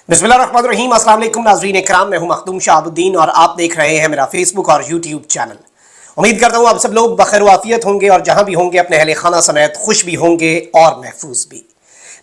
बिस्मिल्लाहिर्रहमानिर्रहीम। अस्सलाम वालेकुम नाज़रीन इकराम, मैं हूं मखदूम शाहबुद्दीन और आप देख रहे हैं मेरा फेसबुक और यूट्यूब चैनल। उम्मीद करता हूं आप सब लोग बखैर वाफियत होंगे और जहां भी होंगे अपने अहले खाना समेत खुश भी होंगे और महफूज भी।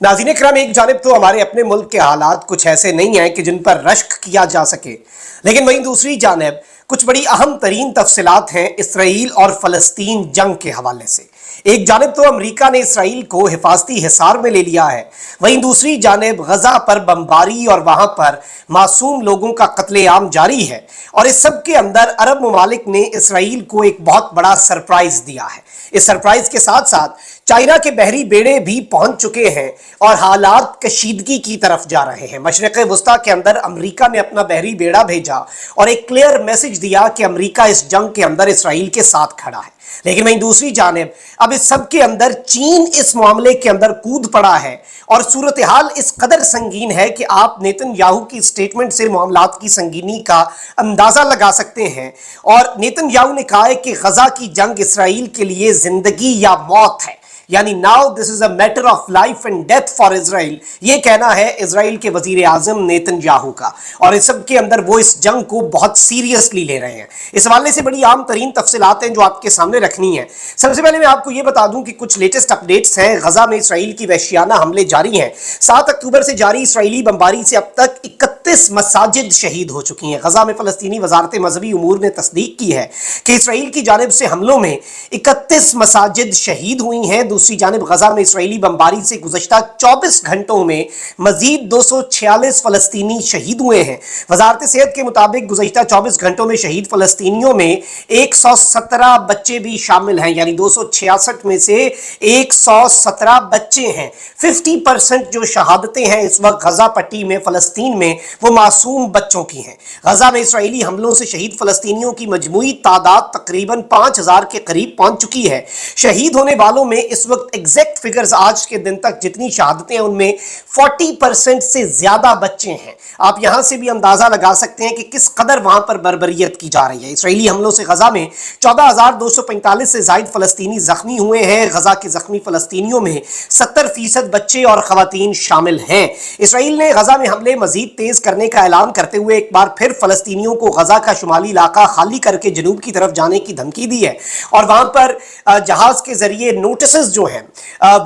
नाज़रीन इकराम, एक जानिब तो हमारे अपने मुल्क के हालात कुछ ऐसे नहीं हैं कि जिन पर रश्क किया जा सके, लेकिन वहीं दूसरी जानिब कुछ बड़ी अहम तरीन तफसीलात हैं इसराइल और फ़लस्तीन जंग के हवाले से। एक जानिब तो अमेरिका ने इसराइल को हिफाजती हिसार में ले लिया है, वहीं दूसरी जानिब गजा पर बमबारी और वहां पर मासूम लोगों का कत्लेआम जारी है। और इस सब के अंदर अरब ममालिक ने इसराइल को एक बहुत बड़ा सरप्राइज दिया है। इस सरप्राइज के साथ साथ चाइना के बहरी बेड़े भी पहुंच चुके हैं और हालात कशीदगी की तरफ जा रहे हैं। मशरिक़ वुस्ता के अंदर अमेरिका ने अपना बहरी बेड़ा भेजा और एक क्लियर मैसेज दिया कि अमेरिका इस जंग के अंदर इसराइल के साथ खड़ा है। लेकिन वहीं दूसरी जानिब अब इस सब के अंदर चीन इस मामले के अंदर कूद पड़ा है और सूरत हाल इस कदर संगीन है कि आप नेतन्याहू की स्टेटमेंट से मामलात की संगीनी का अंदाजा लगा सकते हैं। और नेतन्याहू ने कहा है कि गजा की जंग इसराइल के लिए जिंदगी या मौत है, यानी now this is a matter of life and death for Israel. ये कहना है इजराइल के वजीर आजम नेतन्याहू का। और इस सब के अंदर वो इस जंग को बहुत सीरियसली ले रहे हैं। इस हवाले से बड़ी आम तरीन तफसीलात हैं जो आपके सामने रखनी है। सबसे पहले मैं आपको ये बता दूं कि कुछ लेटेस्ट अपडेट्स हैं। गजा में इसराइल की वहशियाना हमले जारी हैं। 7 अक्टूबर से जारी इसराइली बमबारी से अब तक 31 मसाजिद शहीद हो चुकी हैं। गजा में फलस्तीनी वजारत मजहबी उमूर ने तस्दीक की है कि इसराइल की जानिब से हमलों में 31 मसाजिद शहीद हुई हैं। दूसरी जानिब गजा में इसराइली बमबारी से गुज़श्ता 24 घंटों में मजीद 246 फलस्तीनी शहीद हुए हैं। वजारत सेहत के मुताबिक गुज़श्ता 24 घंटों में शहीद फलस्तीनियों में 117 बच्चे भी शामिल हैं, यानी 266 में से 117 बच्चे हैं। 50% जो शहादतें हैं इस वक्त गजा पट्टी में फलस्तीन में वो मासूम बच्चों की हैं। गजा में इसराइली हमलों से शहीद फलस्तीनियों की मजमूई तादाद तकरीबन 5000 के करीब पहुंच चुकी है। शहीद होने वालों में इस वक्त एग्जैक्ट फिगर्स आज के दिन तक जितनी शहादतें हैं उनमें 40% से ज्यादा बच्चे हैं। आप यहां से भी अंदाजा लगा सकते हैं कि किस कदर वहां पर बर्बरियत की जा रही है। इसराइली हमलों से गजा में 14,245 से जायद फलस्तीनी जख्मी हुए हैं। गजा के जख्मी फलस्तीनियों में 70% बच्चे और खवातीन शामिल हैं। इसराइल ने गजा में हमले मजीद तेज करने का ऐलान करते हुए एक बार फिर फलस्तीनियों को गजा का शुमाली इलाका खाली करके जनूब की तरफ जाने की धमकी दी है और वहां पर जहाज के जरिए नोटिस जो हैं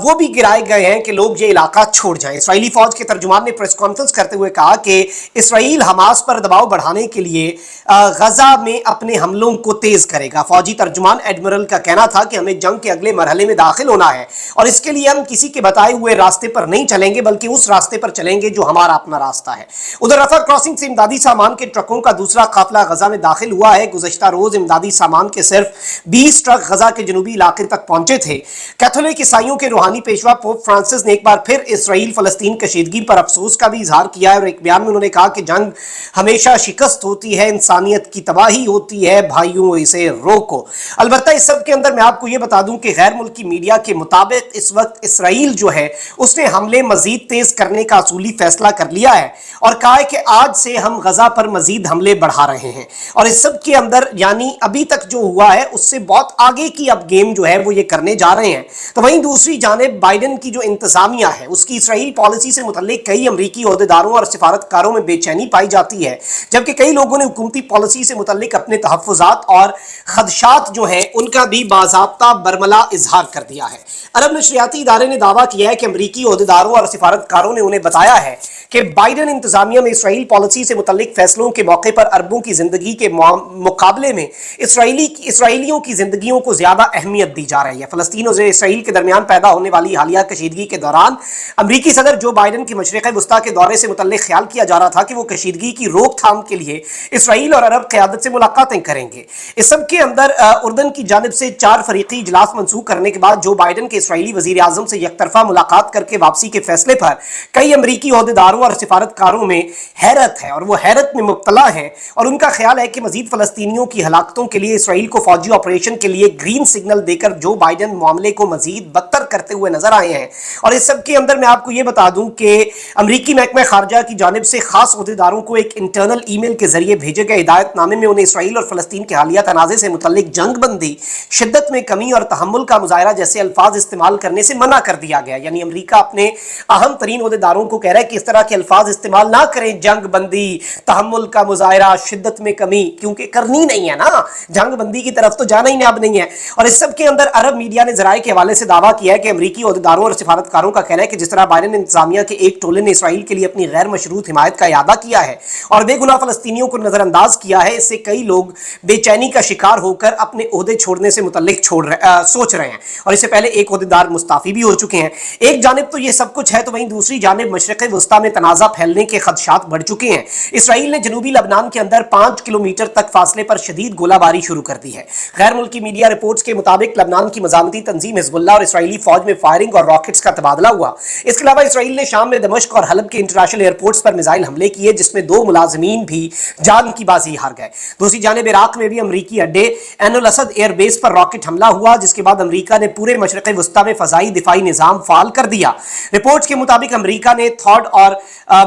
वो भी गिराए गए हैं कि लोग ये इलाका छोड़ जाएं। इसराइली फौज के तर्जुमान ने प्रेस कॉन्फ्रेंस करते हुए कहा कि इसराइल हमास पर दबाव बढ़ाने के लिए गजा में अपने हमलों को तेज करेगा। फौजी तर्जुमान एडमिरल का कहना था कि हमें जंग के अगले मरहले में दाखिल होना है और इसके लिए हम किसी के बताए हुए रास्ते पर नहीं चलेंगे बल्कि उस रास्ते पर चलेंगे जो हमारा अपना रास्ता है। उधर रफा क्रॉसिंग से इमदादी सामान के ट्रकों का दूसरा काफिला गजा में दाखिल हुआ है। गुज़श्ता रोज इमदादी सामान के सिर्फ 20 ट्रक गजा के जनूबी इलाके तक पहुंचे थे। कैथोलिक ईसाइयों के रूहानी पेशवा पोप फ्रांसिस ने एक बार फिर इसराइल फलस्तीन कशीदगी पर अफसोस का भी इजहार किया है और एक बयान में उन्होंने कहा कि जंग हमेशा शिकस्त होती है, इंसानियत की तबाही होती है, भाइयों इसे रोको। अलबत्ता इस सब के अंदर मैं आपको ये बता दूं कि गैर मुल्की मीडिया के मुताबिक इस वक्त इसराइल जो है उसने हमले मजीद तेज करने का असूली फैसला कर लिया है और कहा है कि आज से हम गजा पर मजीद हमले बढ़ा रहे हैं। और इस सब के अंदर यानी अभी तक जो हुआ है उससे बहुत आगे की अब गेम जो है वो ये करने जा रहे हैं। तो वहीं दूसरी जानिब बाइडन की जो इंतजामिया है उसकी इसराइल पॉलिसी से मुतल्लिक कई अमरीकी ओहदेदारों और सिफारतकारों में बेचैनी पाई जाती है, जबकि कई लोगों ने हुकूमती पॉलिसी से मुतल्लिक अपने तहफ़्फ़ुज़ात और खदशात जो हैं उनका भी बाज़ाब्ता बरमला इजहार कर दिया है। अरब नशरियाती इदारे ने दावा किया है कि अमरीकी ओहदेदारों और सिफारतकारों ने उन्हें बताया है कि बाइडन इंतजामिया में इसराइल पॉलिसी से मुतल्लिक फैसलों के मौके पर अरबों की जिंदगी के मुकाबले में इसराइलियों की जिंदगियों को ज्यादा अहमियत दी जा रही है। फलस्तीन और इसराइल के दरमियान पैदा होने वाली हालिया कशीदगी के दौरान अमरीकी सदर जो बाइडन के मशरिक़ वुस्ता के दौरे से मुतल्लिक ख्याल किया जा रहा था कि वो कशीदगी की रोकथाम के लिए इसराइल और अरब क़यादत से मुलाकातें करेंगे। इस सब के अंदर उर्दन की जानिब से 4 फरीकी इजलास मंसूख करने के बाद जो बाइडन के इसराइली वज़ीर आज़म से यकतरफा मुलाकात करके वापसी के फैसले पर कई अमरीकी ओहदेदारों और सिफारतकारों में हैरत है और वो हैरत में मुब्तला हैं और उनका ख्याल है कि मजीद फलस्तीनियों की हलाकतों के लिए इसराइल को फौजी ऑपरेशन के लिए ग्रीन सिग्नल देकर जो बाइडन मामले को मजीद बदतर करते हुए नजर आए हैं। और इस सब के अंदर मैं आपको ये बता दूं कि अमरीकी महकमा खारजा की जानिब से खास ओहदेदारों को एक इंटरनल ईमेल के जरिए भेजे गए हिदायतनामे में उन्हें इसराइल और फलस्तीन के हालिया तनाज़े से मुतल्लिक जंग बंदी, शिद्दत में कमी और तहम्मुल का मुजाहरा जैसे अल्फाज इस्तेमाल करने से मना कर दिया गया। यानी अमरीका अपने अहम तरीन ओहदेदारों को कह रहा है कि इस तरह के अल्फाज इस्तेमाल ना करें करें जंग बंदी, तहम्मुल का मुजाहरा, शिद्दत में कमी, क्योंकि करनी नहीं है ना, जंग बंदी की तरफ तो जाना ही अब नहीं है। और इस सब के अंदर अरब मीडिया ने जराये के हवाले से दावा किया है कि अमरीकी ओहदेदारों और सिफारतकारों का कहना है कि जिस तरह बाइडेन इंतजामिया के एक टोले ने इसराइल के लिए अपनी गैर मशरूत हिमायत का इरादा किया है और बेगुनाह फलस्तीनियों को नजरअंदाज किया है, इससे कई लोग बेचैनी का शिकार होकर अपने ओहदे छोड़ने से मुतल्लिक सोच रहे हैं। और इससे पहले एक ओहदेदार मुस्ताफी भी हो चुके हैं। एक जानिब तो ये सब कुछ है, तो वहीं दूसरी जानिब मशरिक़ वस्ता में तनाज़ा फैलने के खदशात बढ़ चुके हैं। इसराइल ने जनूबी लबनान के अंदर 5 किलोमीटर तक फासले पर शदीद गोलाबारी शुरू कर दी है। गैर मुल्की मीडिया रिपोर्ट्स के मुताबिक लबनान की मज़ामती तंजीम हिज़्बुल्लाह और इसराइली फौज में फायरिंग और रॉकेट्स का तबादला हुआ। इसके अलावा इसराइल ने शाम में दमिश्क और हलब के इंटरनेशनल एयरपोर्ट्स पर मिसाइल हमले किए, जिसमें 2 मुलाजिमीन भी जान की बाजी हार गए। दूसरी जानिब इराक में भी अमरीकी अड्डे एन अल असद एयरबेस पर रॉकेट हमला हुआ, जिसके बाद अमरीका ने पूरे मशरिक़ वस्ता में फजाई दिफाई निज़ाम फाल कर दिया। रिपोर्ट्स के मुताबिक अमरीका ने थॉड और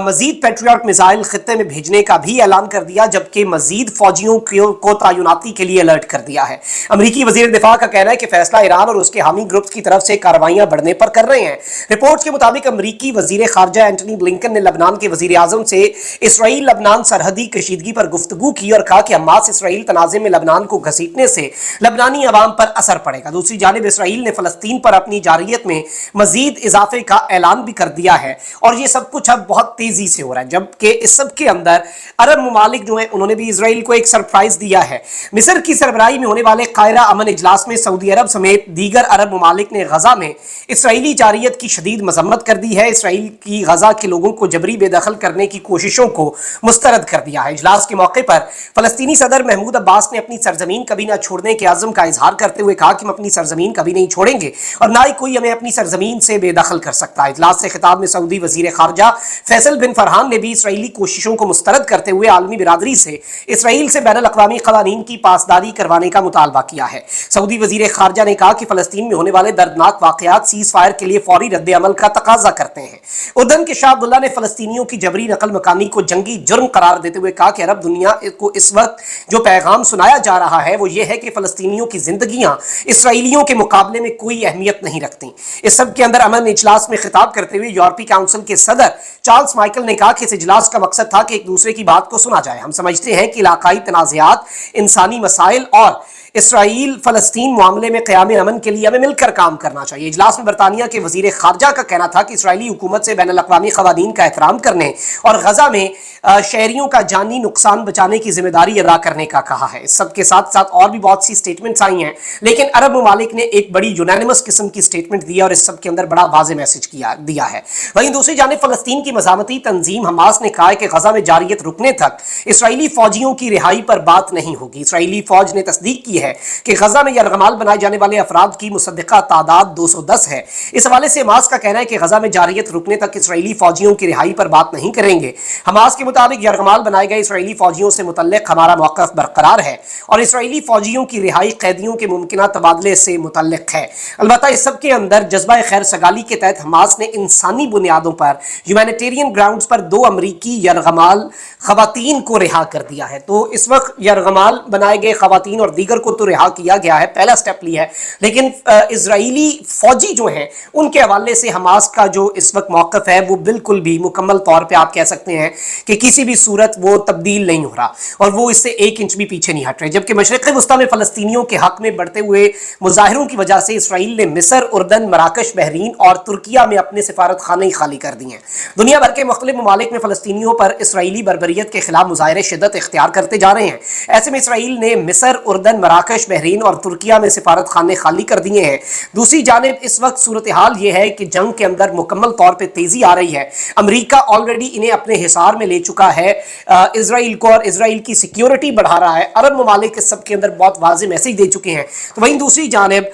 मजीद पैट्रियट मिसाइल खित्ते में भेजने का भी ऐलान कर दिया, जबकि मजीद फौजियों को तैनाती के लिए अलर्ट कर दिया है। अमरीकी वजीर दिफा का कहना है कि फैसला ईरान और उसके हामी ग्रुप्स की तरफ से कार्रवाइयां बढ़ने पर कर रहे हैं। रिपोर्ट्स के मुताबिक अमरीकी वजीर खारजा एंटनी ब्लिंकन ने लबनान के वजीर आजम से इसराइल लबनान सरहदी कशीदगी पर गुफ्तगू की और कहा कि हमास इसराइल तनाज़े में लबनान को घसीटने से लबनानी अवाम पर असर पड़ेगा। दूसरी जानिब इसराइल ने फलस्तीन पर अपनी जारियत में मजीद इजाफे का ऐलान भी कर दिया है और ये सब कुछ अब बहुत तेजी से हो रहा है। जबकि इस सब के अंदर अरब ममालिक जो है उन्होंने भी इसराइल को एक सरप्राइज दिया है। मिस्र की सरबराही में होने वाले कायरा अमन इजलास में सऊदी अरब समेत दीगर अरब ममालिक ने गजा में इसराइली जारियत की शदीद मजम्मत कर दी है। इसराइल की गजा के लोगों को जबरी बेदखल करने की कोशिशों को मुस्तरद कर दिया है। इजलास के मौके पर फलस्तीनी सदर महमूद अब्बास ने अपनी सरजमीन कभी न छोड़ने के आज़म का इजहार करते हुए कहा कि हम अपनी सरजमीन कभी नहीं छोड़ेंगे और ना ही कोई हमें अपनी सरजमीन से बेदखल कर सकता है। इजलास से खिताब में सऊदी वजीर खारजा फैसल बिन फरहान ने भी इसराइली कोशिशों को मुस्तरद करते हुए आलमी बिरादरी से इसराइल से बैनुल अक़वामी क़वानीन की पासदारी करवाने का मुतालबा किया है। सऊदी वजीर खारजा ने कहा कि फलस्तीन में होने वाले दर्दनाक वाक़यात सीज़ फायर के लिए फौरी रद्द अमल का तकाजा करते हैं। उर्दन के शाह अब्दुल्ला ने फलस्तीनियों की जबरी नकल मकानी को जंगी जुर्म करार देते हुए कहा कि अरब दुनिया को इस वक्त जो पैगाम सुनाया जा रहा है वो ये है कि फलस्तीनियों की जिंदगियां इसराइलियों के मुकाबले में कोई अहमियत नहीं रखती। इस सब के अंदर अमन इजलास में खिताब करते हुए यूरोपीय काउंसिल के सदर चार्ल्स माइकल ने कहा कि इस इजलास का मकसद था कि एक दूसरे की बात को सुना जाए। हम समझते हैं कि इलाकाई तनाज़ात, इंसानी मसाइल और इसराइल फलस्तीन मामले में क़याम अमन के लिए हमें मिलकर काम करना चाहिए। इजलास में बरतानिया के वजीर खारजा का कहना था कि इसराइली हुकूमत से बैनुल अक़वामी क़वानीन का एहतराम करने और गजा में शहरियों का जानी नुकसान बचाने की जिम्मेदारी अदा करने का कहा है। इस सब के साथ साथ और भी बहुत सी स्टेटमेंट्स आई हैं, लेकिन अरब ममालिक ने एक बड़ी यूनानिमस किस्म की स्टेटमेंट दी और इस सब के अंदर बड़ा वाज़ेह मैसेज दिया है। वहीं दूसरी जानिब फलस्तीन की मज़ामती तंजीम हमास ने कहा है कि गजा में जारियत रुकने तक इसराइली फौजियों की रिहाई पर बात नहीं होगी। इसराइली फौज ने तस्दीक की है कि गजा में यरगमाल बनाए जाने वाले अफराद की मुसद्दक़ा तादाद 210 है। इस हवाले से हमास का कहना है कि गजा में जारियत रुकने तक इसराइली फौजियों की रिहाई पर बात नहीं करेंगे। हमास के मुताबिक यरगमाल बनाए गए इसराइली फौजियों से मुतल्लिक हमारा मौक़िफ़ बरकरार है और इसराइली फौजियों की रिहाई कैदियों के मुमकिना तबादले से मुतल्लिक है। अलबत्ता इस सब के अंदर जज्बा खैर सगाली के तहत हमास ने इंसानी बुनियादों पर ह्यूमैनिटेरियन ग्राउंड्स पर 2 अमरीकी यरगमाल खवातीन को रिहा कर दिया है। तो इस वक्त यरगमाल बनाए गए खवातीन और दीगर को तो रिहा किया गया है, पहला स्टेप लिया है, लेकिन इजरायली फौजी जो हैं उनके हवाले से हमास का जो इस वक्त मौक़िफ़ है वो बिल्कुल भी मुकम्मल तौर पे आप कह सकते हैं कि किसी भी सूरत वो तब्दील नहीं हो रहा और वो इससे 1 इंच भी पीछे नहीं हट रहे। जबकि मशरिक़ वस्ता में फ़लस्तीनियों के हक में बढ़ते हुए मुजाहिरों की वजह से इसराइल ने मिस्र, उर्दन, मराकश, बहरीन और तुर्किया में अपने सिफारत खाने ही खाली कर दिए हैं। दुनिया भर के मुख्तलिफ ममालिक में फ़लस्तीनियों पर इसराइली बर्बरियत के खिलाफ मुजाहिरे शिद्दत इख्तियार करते जा रहे हैं। ऐसे में इसराइल ने मिस्र, उर्दन, मराकश, बहरीन और तुर्किया में सिफारत खाने खाली कर दिए हैं। दूसरी जानिब इस वक्त सूरत हाल ये है कि जंग के अंदर मुकम्मल तौर पर तेजी आ रही है। अमरीका ऑलरेडी इन्हें अपने हिसार में ले चुका है इसराइल को और इसराइल की सिक्योरिटी बढ़ा रहा है। अरब ममालिक इस सब के अंदर बहुत वाज़ेह मैसेज दे चुके हैं। तो वहीं दूसरी जानिब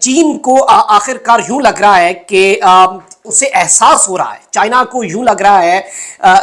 चीन को आखिरकार यूं लग रहा है कि उससे एहसास हो रहा है, चाइना को यूं लग रहा है,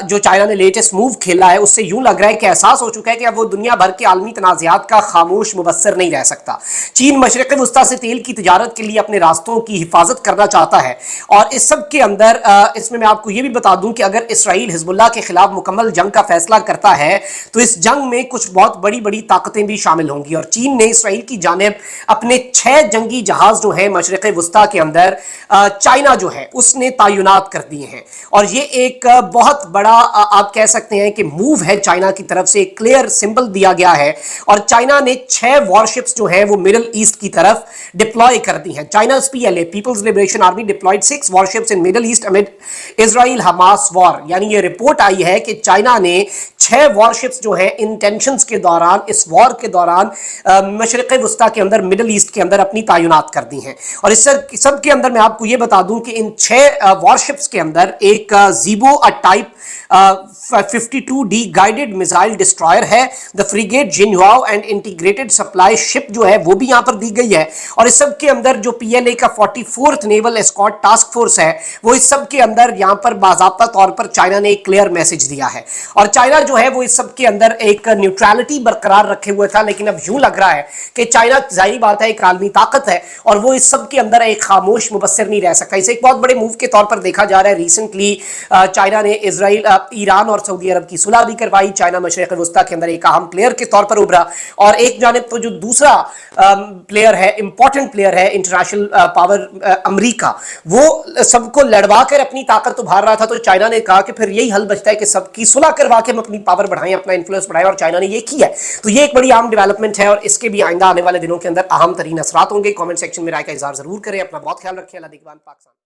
जो चाइना ने लेटेस्ट मूव खेला है उससे यूं लग रहा है कि एहसास हो चुका है कि अब वो दुनिया भर के आलमी तनाज़ात का खामोश मुबस्सर नहीं रह सकता। चीन मशरिक़ वस्ता से तेल की तिजारत के लिए अपने रास्तों की हिफाजत करना चाहता है और इस सब के अंदर इसमें मैं आपको ये भी बता दूं कि अगर इसराइल हिज़्बुल्लाह के खिलाफ मुकम्मल जंग का फैसला करता है तो इस जंग में कुछ बहुत बड़ी बड़ी ताकतें भी शामिल होंगी और चीन ने इसराइल की जानिब अपने 6 जंगी जहाज जो है मशरिक़ वस्ता के अंदर, चाइना जो है उसने نے تعینات کر دیے ہیں، اور یہ ایک بہت بڑا آپ کہہ سکتے ہیں کہ موو ہے چائنا کی طرف سے، ایک کلیئر سمبل دیا گیا ہے، اور چائنا نے 6 وارشپس جو ہیں وہ مڈل ایسٹ کی طرف ڈپلوائے کر دی ہیں۔ China's PLA People's Liberation Army deployed 6 warships in Middle East امid اسرائیل حماس وار، یعنی یہ رپورٹ آئی ہے کہ چائنا نے 6 وارشپس جو ہیں ان ٹینشنز کے دوران، اس وار کے دوران مشرق وسطیٰ کے اندر، مڈل ایسٹ کے اندر اپنی تعینات کر دی ہیں۔ اور اس سب کے اندر میں آپ کو یہ بتا دوں کہ ان 6 وارشپس کے اندر ایک Zibo type 52D guided missile destroyer ہے، the frigate Jingzhou and integrated supply ship جو ہے وہ بھی یہاں پر دی گئی ہے، اور اس سب کے اندر جو PLA کا 44th نیول اسکواڈ ٹاسک فورس ہے وہ اس سب کے اندر یہاں پر باضابطہ طور پر چائنا نے ایک کلیئر میسج دیا ہے، اور چائنا جو ہے وہ اس سب کے اندر ایک نیوٹرالٹی برقرار رکھے ہوئے تھا، لیکن اب یوں لگ رہا ہے کہ چائنا ظاہری بات ہے ایک عالمی طاقت ہے اور وہ اس سب کے اندر ایک خاموش مبصر نہیں رہ سکتا۔ اسے ایک بہت بڑے موو کے طور پر دیکھا جا رہا ہے۔ ریسنٹلی چائنا نے ایران اور سعودی عرب کی صلح بھی کروائی، چائنا مشرق وسطیٰ کے اندر ایک اہم پلیئر کے طور پر ابھرا، اور ایک جانب تو جو دوسرا پلیئر ہے، امپورٹنٹ پلیئر ہے انٹرنیشنل پاور امریکہ، وہ سب کو لڑوا کر اپنی طاقت ابھار رہا تھا، تو چائنا نے کہا کہ پھر یہی حل بچتا ہے کہ سب کی صلح کروا کے ہم اپنی پاور بڑھائیں، اپنا انفلوئنس بڑھائیں، اور چائنا نے یہ کیا ہے۔ تو یہ ایک بڑی اہم ڈیولپمنٹ ہے، اور اس کے بھی آئندہ آنے والے دنوں کے اندر اہم ترین اثرات ہوں گے۔ کامنٹ سیکشن میں رائے کا اظہار ضرور کریں، اپنا بہت خیال رکھیں۔ اللہ نگہبان پاکستان۔